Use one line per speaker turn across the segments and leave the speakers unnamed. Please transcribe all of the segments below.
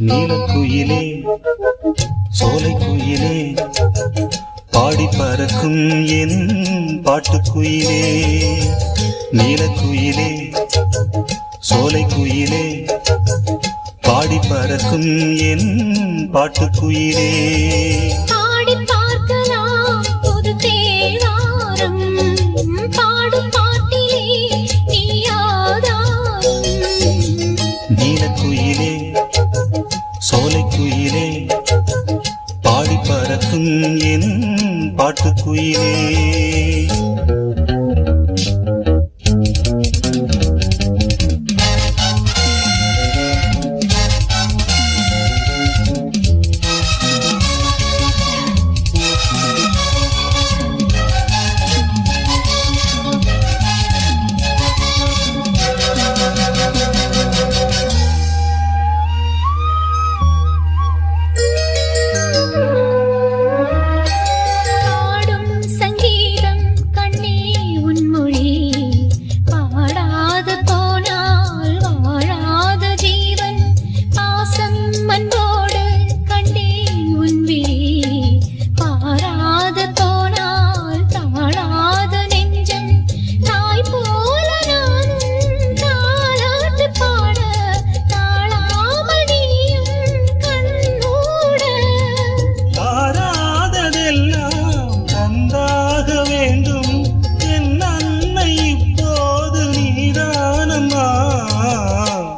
நீலக்குயிலே சோலைக்குயிலே பாடி பறக்கும் என் பாட்டுக்குயிலே. நீலக்குயிலே சோலைக்குயிலே பாடி பறக்கும் என் பாட்டுக்குயிலே.
பாடி பார்க்கலாம் புது தேவாரம், பாடும் பாட்டிலே நீ ஆதாரம்.
நீலக்குயிலே சோலைக்குயிலே பாடி பறக்கும் என் பாட்டுக்குயிலே.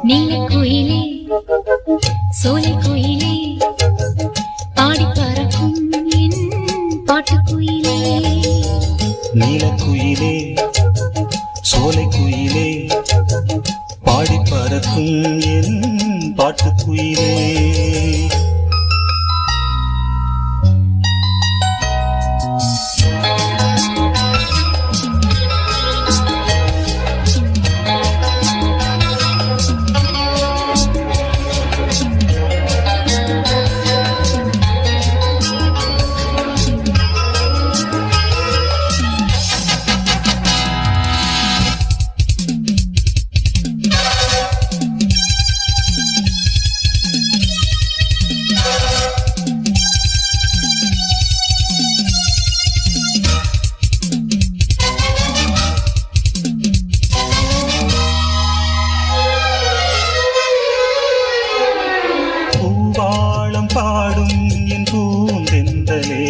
நீலக்குயிலே சோலைக்குயிலே பாடி பறக்கும் என் பாட்டுக்குயிலே.
நீலக்குயிலே சோலைக்குயிலே பாடி பறக்கும் என் பாட்டுக்குயிலே. பாடும் என் பூந்தெந்தலே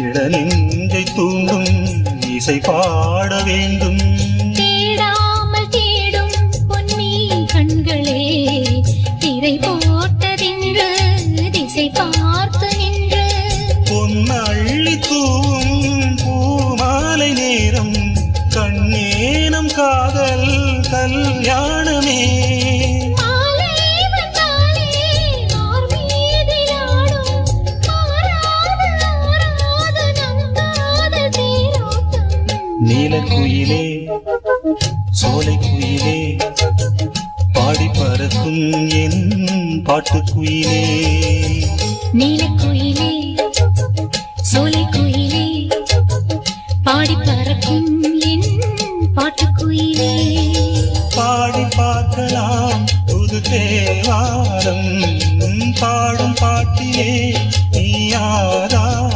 இளநெஞ்சை தூண்டும் இசை பாட வேண்டும்.
தேடாமல் தேடும் பொன்மீன் கண்களே திரை போட்டதென்று திசை பார்த்து நின்று
பொன்னள்ளி தூவும் பூமாலை நேரம் கண்ணேனம் காதல் கல்யாணமே. நீலக்குயிலே சோலைக்குயிலே பாடி பறக்கும் என் பாட்டுக்குயிலே.
நீலக்குயிலே சோலைக்குயிலே பாடி பறக்கும் என் பாட்டுக்குயிலே.
பாடி பார்க்கலாம் புது தேவாரம், பாடும் பாட்டிலே நீ ஆதாரம்.